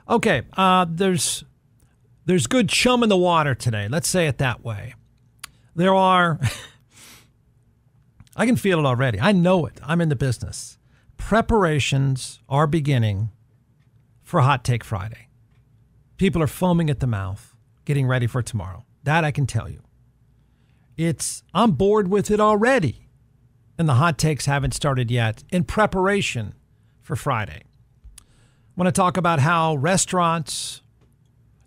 Okay, there's good chum in the water today. Let's say it that way. There are, I can feel it already. I know it. I'm in the business. Preparations are beginning for Hot Take Friday. People are foaming at the mouth, getting ready for tomorrow. That I can tell you. I'm bored with it already. And the hot takes haven't started yet in preparation for Friday. I want to talk about how restaurants,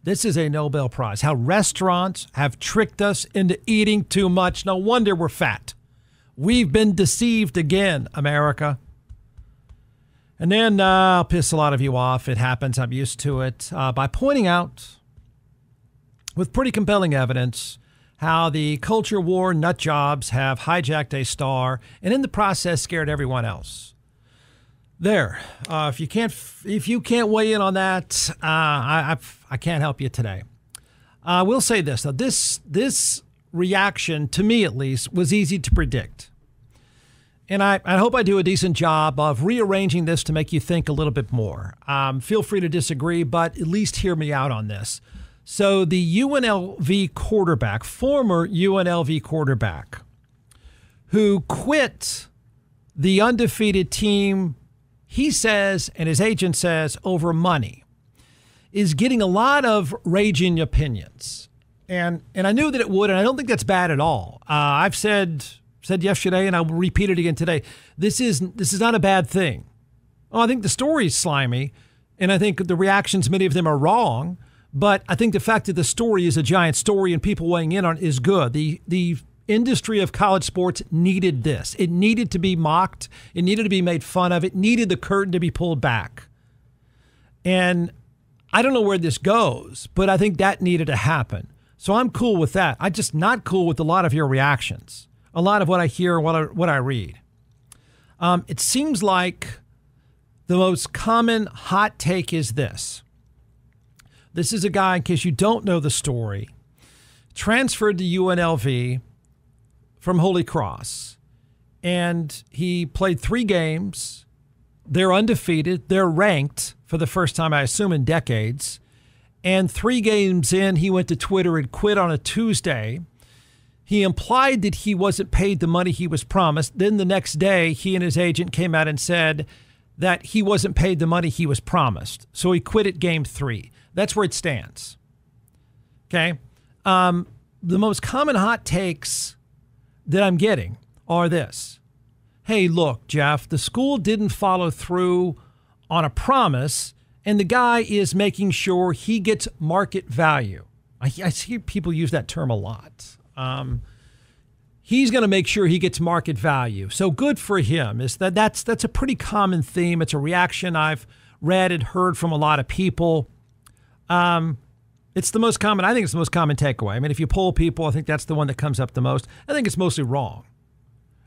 this is a Nobel Prize, how restaurants have tricked us into eating too much. No wonder we're fat. We've been deceived again, America. And then I'll piss a lot of you off. It happens. I'm used to it. By pointing out with pretty compelling evidence how the culture war nut jobs have hijacked a star and in the process scared everyone else. There. If you can't weigh in on that, I can't help you today. I will say this though. This reaction, to me at least, was easy to predict. And I hope I do a decent job of rearranging this to make you think a little bit more. Feel free to disagree, but at least hear me out on this. So the UNLV quarterback, former UNLV quarterback, who quit the undefeated team, he says, and his agent says, over money, is getting a lot of raging opinions. And I knew that it would, and I don't think that's bad at all. I've said yesterday, and I'll repeat it again today, this is not a bad thing. Oh, I think the story's slimy, and I think the reactions, many of them are wrong. But I think the fact that the story is a giant story and people weighing in on it is good. The industry of college sports needed this. It needed to be mocked. It needed to be made fun of. It needed the curtain to be pulled back. And I don't know where this goes, but I think that needed to happen. So I'm cool with that. I'm just not cool with a lot of your reactions, a lot of what I hear, what I read. It seems like the most common hot take is this. This is a guy, in case you don't know the story, transferred to UNLV from Holy Cross. And he played 3 games. They're undefeated. They're ranked for the first time, I assume, in decades. And 3 games in, he went to Twitter and quit on a Tuesday. He implied that he wasn't paid the money he was promised. Then the next day, he and his agent came out and said that he wasn't paid the money he was promised. So he quit at game 3. That's where it stands. Okay. The most common hot takes that I'm getting are this. Hey, look, Jeff, the school didn't follow through on a promise, and the guy is making sure he gets market value. I see people use that term a lot. He's going to make sure he gets market value. So good for him. That's a pretty common theme. It's a reaction I've read and heard from a lot of people. It's the most common. I think it's the most common takeaway. I mean, if you poll people, I think that's the one that comes up the most. I think it's mostly wrong.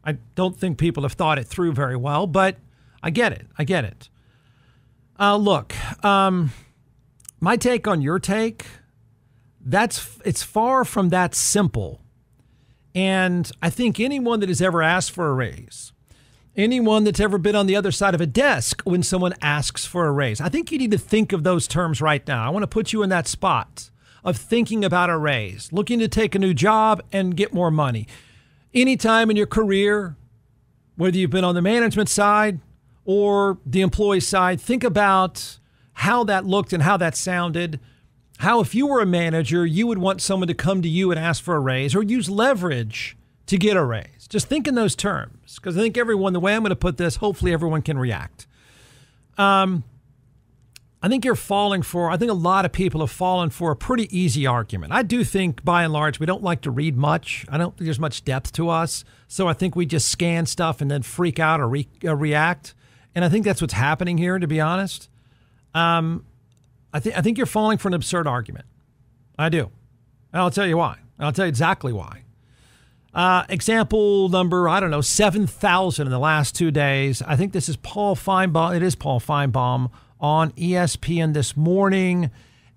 I don't think people have thought it through very well, but I get it. Look, my take on your take, it's far from that simple. And I think anyone that has ever asked for a raise, anyone that's ever been on the other side of a desk when someone asks for a raise, I think you need to think of those terms right now. I want to put you in that spot of thinking about a raise, looking to take a new job and get more money. Anytime in your career, whether you've been on the management side or the employee side, think about how that looked and how that sounded. How if you were a manager, you would want someone to come to you and ask for a raise or use leverage to get a raise. Just think in those terms, because I think everyone, the way I'm going to put this, hopefully everyone can react. I think I think a lot of people have fallen for a pretty easy argument. I do think, by and large, we don't like to read much. I don't think there's much depth to us. So I think we just scan stuff and then freak out or react. And I think that's what's happening here, to be honest. I think you're falling for an absurd argument. I do. And I'll tell you why. I'll tell you exactly why. Example number, 7,000 in the last 2 days. I think this is Paul Feinbaum. It is Paul Feinbaum on ESPN this morning.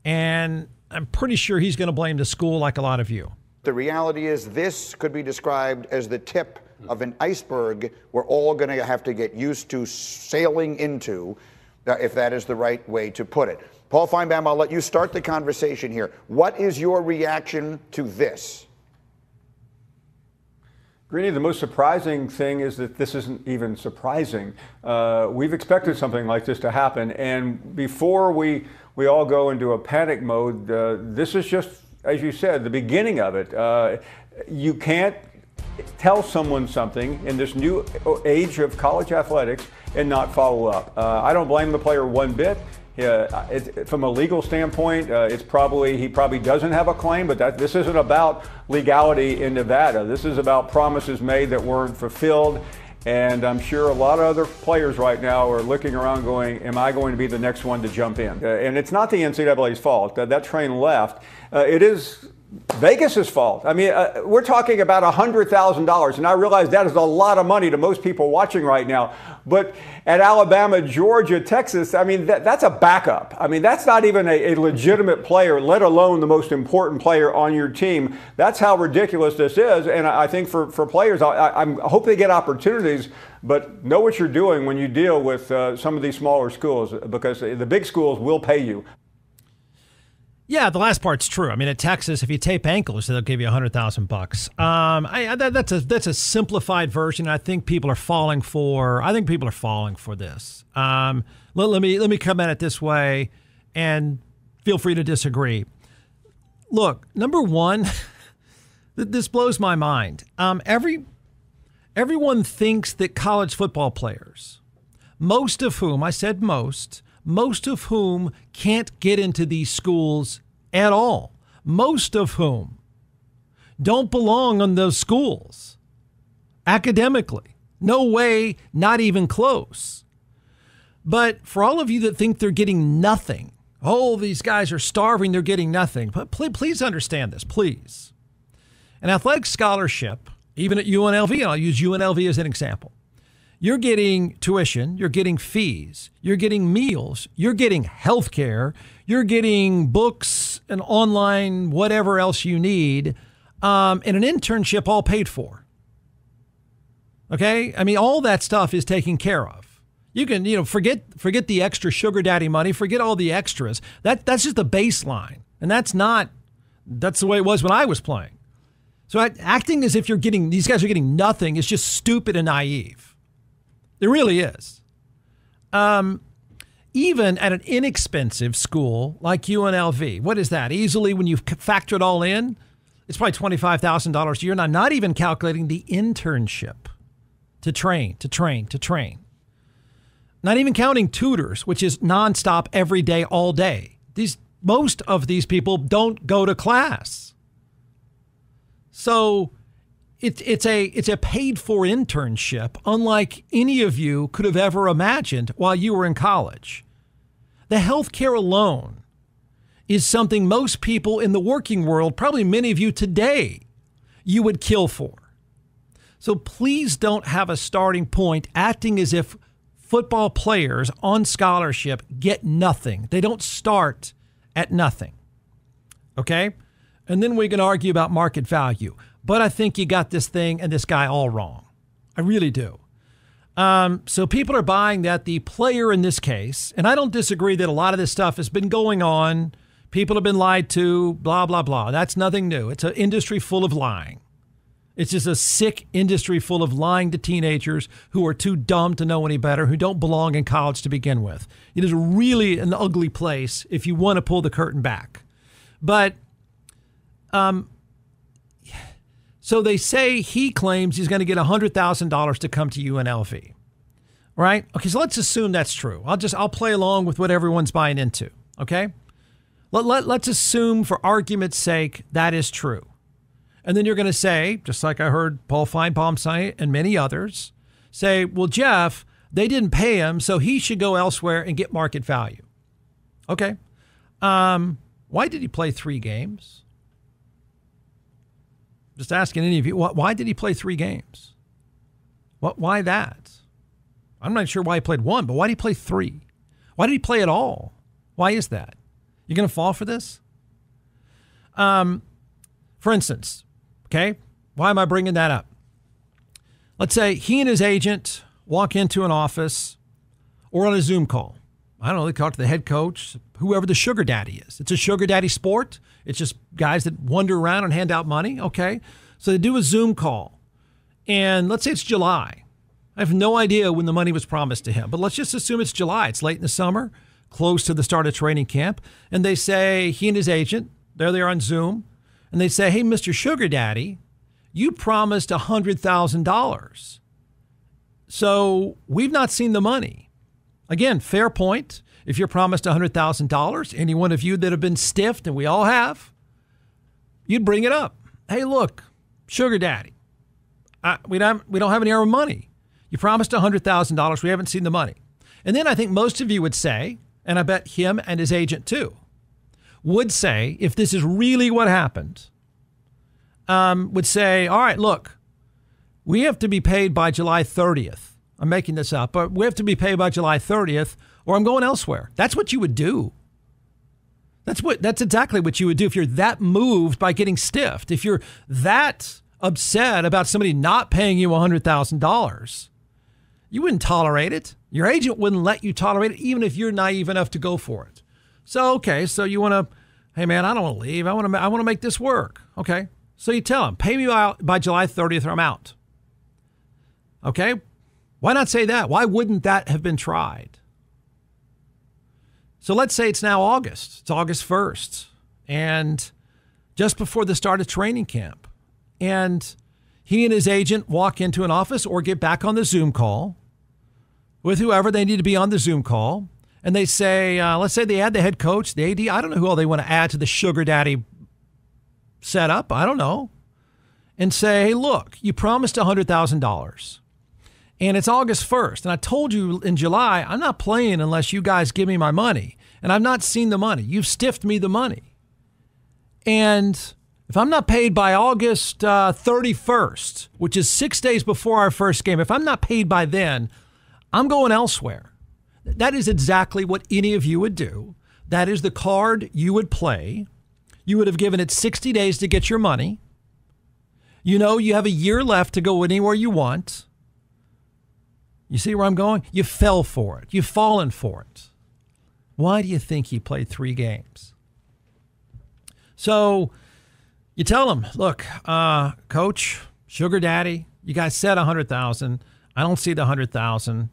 And I'm pretty sure he's going to blame the school like a lot of you. The reality is this could be described as the tip of an iceberg we're all going to have to get used to sailing into. if that is the right way to put it. Paul Feinbaum, I'll let you start the conversation here. What is your reaction to this? Greeny, the most surprising thing is that this isn't even surprising. We've expected something like this to happen, and before we all go into a panic mode, this is just, as you said, the beginning of it. You can't tell someone something in this new age of college athletics and not follow up. I don't blame the player one bit. From a legal standpoint, he probably doesn't have a claim, but this isn't about legality in Nevada. This is about promises made that weren't fulfilled. And I'm sure a lot of other players right now are looking around going, am I going to be the next one to jump in? And it's not the NCAA's fault. That train left. It is Vegas's fault. I mean, we're talking about $100,000, and I realize that is a lot of money to most people watching right now. But at Alabama, Georgia, Texas, I mean, that's a backup. I mean, that's not even a legitimate player, let alone the most important player on your team. That's how ridiculous this is. And I think for players, I hope they get opportunities, but know what you're doing when you deal with some of these smaller schools, because the big schools will pay you. Yeah, the last part's true. I mean, at Texas, if you tape ankles, they'll give you $100,000. That's a simplified version. I think people are falling for. This. Let me come at it this way, and feel free to disagree. Look, number one, this blows my mind. Everyone thinks that college football players, most of whom can't get into these schools at all. Most of whom don't belong on those schools academically. No way, not even close. But for all of you that think they're getting nothing, these guys are starving, they're getting nothing. But please understand this, please. An athletic scholarship, even at UNLV, and I'll use UNLV as an example, you're getting tuition, you're getting fees, you're getting meals, you're getting health care, you're getting books and online whatever else you need, and an internship all paid for. Okay? I mean, all that stuff is taken care of. You can, forget the extra sugar daddy money, forget all the extras. That's just the baseline. And that's the way it was when I was playing. So acting as if these guys are getting nothing is just stupid and naive. It really is. Even at an inexpensive school like UNLV, what is that? Easily, when you factor it all in, it's probably $25,000 a year. Now, not even calculating the internship to train. Not even counting tutors, which is nonstop every day, all day. Most of these people don't go to class. So it's a paid-for internship, unlike any of you could have ever imagined while you were in college. The health care alone is something most people in the working world, probably many of you today, you would kill for. So please don't have a starting point acting as if football players on scholarship get nothing. They don't start at nothing. Okay? And then we can argue about market value. But I think you got this thing and this guy all wrong. I really do. So people are buying that the player in this case, and I don't disagree that a lot of this stuff has been going on. People have been lied to, blah, blah, blah. That's nothing new. It's an industry full of lying. It's just a sick industry full of lying to teenagers who are too dumb to know any better, who don't belong in college to begin with. It is really an ugly place if you want to pull the curtain back. But, so they say he claims he's going to get $100,000 to come to UNLV, right? Okay, so let's assume that's true. I'll play along with what everyone's buying into, okay? Let's assume for argument's sake that is true. And then you're going to say, just like I heard Paul Feinbaum say and many others, say, well, Jeff, they didn't pay him, so he should go elsewhere and get market value. Okay. Why did he play 3 games? Just asking any of you, why did he play 3 games? Why that? I'm not sure why he played 1, but why did he play 3? Why did he play at all? Why is that? You going to fall for this? For instance, okay, why am I bringing that up? Let's say he and his agent walk into an office or on a Zoom call. I don't know, they talk to the head coach, whoever the sugar daddy is. It's a sugar daddy sport. It's just guys that wander around and hand out money. Okay. So they do a Zoom call. And let's say it's July. I have no idea when the money was promised to him, but let's just assume it's July. It's late in the summer, close to the start of training camp. And they say, he and his agent, there they are on Zoom. And they say, hey, Mr. Sugar Daddy, you promised $100,000. So we've not seen the money. Again, fair point. If you're promised $100,000, any one of you that have been stiffed, and we all have, you'd bring it up. Hey, look, Sugar Daddy, we don't have any other money. You promised $100,000. We haven't seen the money. And then I think most of you would say, and I bet him and his agent too, would say, if this is really what happened, would say, all right, look, we have to be paid by July 30th. I'm making this up, but we have to be paid by July 30th or I'm going elsewhere. That's what you would do. That's exactly what you would do if you're that moved by getting stiffed. If you're that upset about somebody not paying you $100,000, you wouldn't tolerate it. Your agent wouldn't let you tolerate it, even if you're naive enough to go for it. So, okay, so you want to, hey man, I don't want to leave. I want to make this work. Okay. So you tell him, pay me by July 30th or I'm out. Okay. Why not say that? Why wouldn't that have been tried? So let's say it's now August. It's August 1st. And just before the start of training camp. And he and his agent walk into an office or get back on the Zoom call with whoever they need to be on the Zoom call. And they say, let's say they add the head coach, the AD. I don't know who all they want to add to the sugar daddy setup. I don't know. And say, hey, look, you promised $100,000. And it's August 1st. And I told you in July, I'm not playing unless you guys give me my money. And I've not seen the money. You've stiffed me the money. And if I'm not paid by August 31st, which is 6 days before our first game, if I'm not paid by then, I'm going elsewhere. That is exactly what any of you would do. That is the card you would play. You would have given it 60 days to get your money. You know you have a year left to go anywhere you want. You see where I'm going? You fell for it. You've fallen for it. Why do you think he played 3 games? So you tell him, look, coach, sugar daddy, you guys said $100,000. I don't see the $100,000.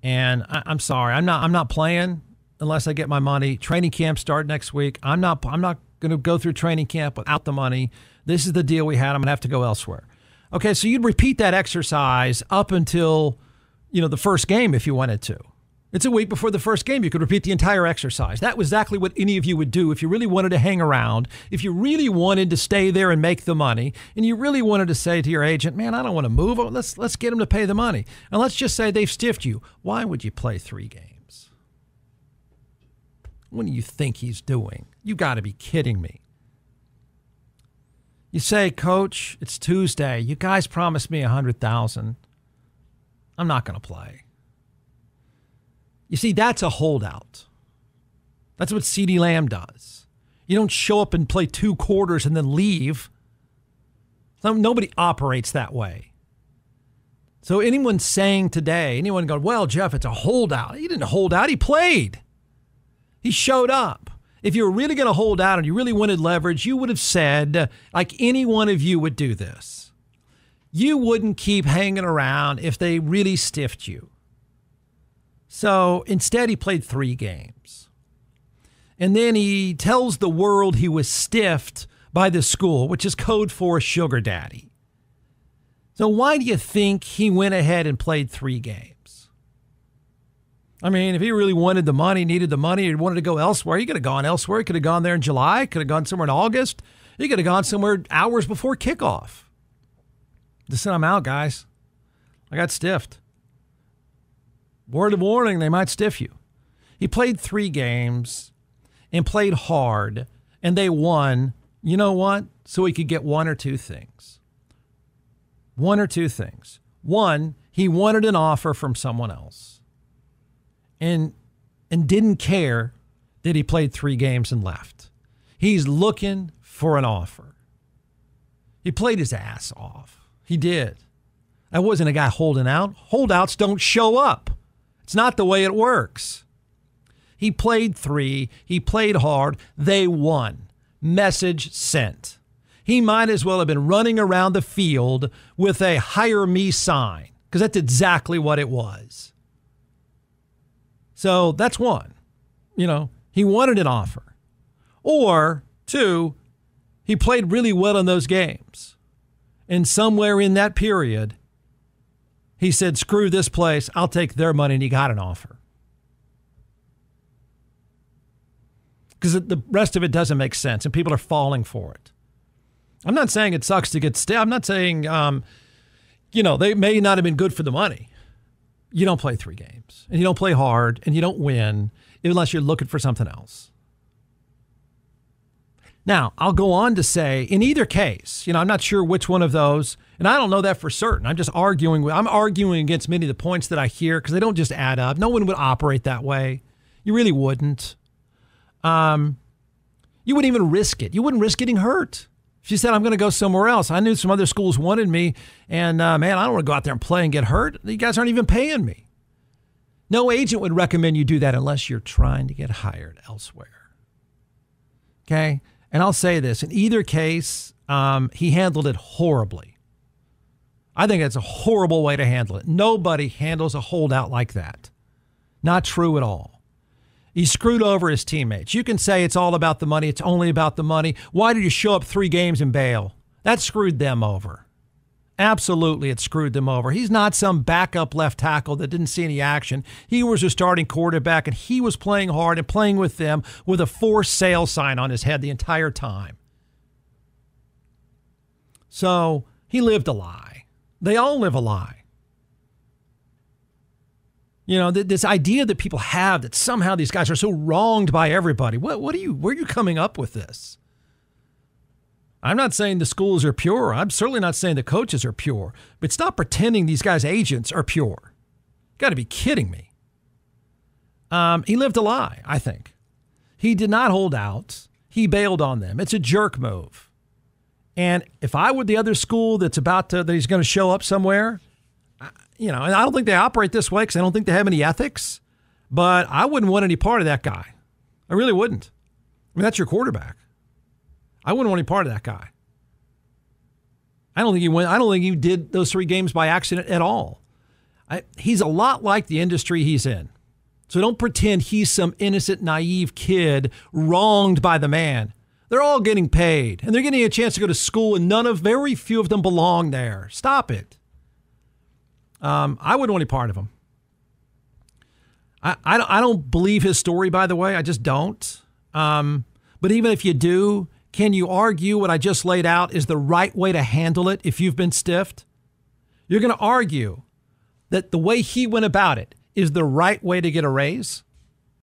And I'm sorry, I'm not playing unless I get my money. Training camp start next week. I'm not going to go through training camp without the money. This is the deal we had. I'm going to have to go elsewhere. Okay, so you'd repeat that exercise up until, the first game if you wanted to. It's a week before the first game. You could repeat the entire exercise. That was exactly what any of you would do if you really wanted to hang around, if you really wanted to stay there and make the money, and you really wanted to say to your agent, man, I don't want to move. Let's get him to pay the money. And let's just say they've stiffed you. Why would you play 3 games? What do you think he's doing? You got to be kidding me. You say, Coach, it's Tuesday. You guys promised me $100,000. I'm not going to play. You see, that's a holdout. That's what CeeDee Lamb does. You don't show up and play 2 quarters and then leave. Nobody operates that way. So anyone saying today, anyone going, well, Jeff, it's a holdout. He didn't hold out. He played. He showed up. If you were really going to hold out and you really wanted leverage, you would have said, like any one of you would do this. You wouldn't keep hanging around if they really stiffed you. So instead, he played 3 games. And then he tells the world he was stiffed by the school, which is code for a sugar daddy. So why do you think he went ahead and played 3 games? I mean, if he really wanted the money, needed the money, he wanted to go elsewhere, he could have gone elsewhere. He could have gone there in July, could have gone somewhere in August. He could have gone somewhere hours before kickoff. Just said, I'm out, guys. I got stiffed. Word of warning, they might stiff you. He played 3 games and played hard, and they won. You know what? So he could get 1 or 2 things. 1 or 2 things. 1, he wanted an offer from someone else and didn't care that he played 3 games and left. He's looking for an offer. He played his ass off. He did. I wasn't a guy holding out. Holdouts don't show up. It's not the way it works. He played 3. He played hard. They won. Message sent. He might as well have been running around the field with a hire me sign, because that's exactly what it was. So that's one. He wanted an offer. Or 2, he played really well in those games. And somewhere in that period, he said, screw this place, I'll take their money, and he got an offer. Because the rest of it doesn't make sense, and people are falling for it. I'm not saying it sucks to get stiff. I'm not saying, they may not have been good for the money. You don't play 3 games, and you don't play hard, and you don't win unless you're looking for something else. Now, I'll go on to say, in either case, I'm not sure which one of those, and I don't know that for certain. I'm arguing against many of the points that I hear because they don't just add up. No one would operate that way. You really wouldn't. You wouldn't even risk it. You wouldn't risk getting hurt. She said, I'm going to go somewhere else. I knew some other schools wanted me, and man, I don't want to go out there and play and get hurt. You guys aren't even paying me. No agent would recommend you do that unless you're trying to get hired elsewhere. Okay? And I'll say this, in either case, he handled it horribly. I think it's a horrible way to handle it. Nobody handles a holdout like that. Not true at all. He screwed over his teammates. You can say it's all about the money. It's only about the money. Why did you show up 3 games and bail? That screwed them over. Absolutely, it screwed them over. He's not some backup left tackle that didn't see any action. He was a starting quarterback, and he was playing hard and playing with them with a for sale sign on his head the entire time. So he lived a lie. They all live a lie. This idea that people have that somehow these guys are so wronged by everybody. Where are you coming up with this? I'm not saying the schools are pure. I'm certainly not saying the coaches are pure. But stop pretending these guys' agents are pure. You got to be kidding me. He lived a lie, I think. He did not hold out. He bailed on them. It's a jerk move. And if I were the other school that he's going to show up somewhere, and I don't think they operate this way because I don't think they have any ethics, but I wouldn't want any part of that guy. I really wouldn't. I mean, that's your quarterback. I wouldn't want any part of that guy. I don't think he went. I don't think he did those 3 games by accident at all. He's a lot like the industry he's in. So don't pretend he's some innocent, naive kid wronged by the man. They're all getting paid, and they're getting a chance to go to school, and very few of them belong there. Stop it. I wouldn't want any part of him. I don't believe his story, by the way. I just don't. But even if you do, can you argue what I just laid out is the right way to handle it if you've been stiffed? You're going to argue that the way he went about it is the right way to get a raise?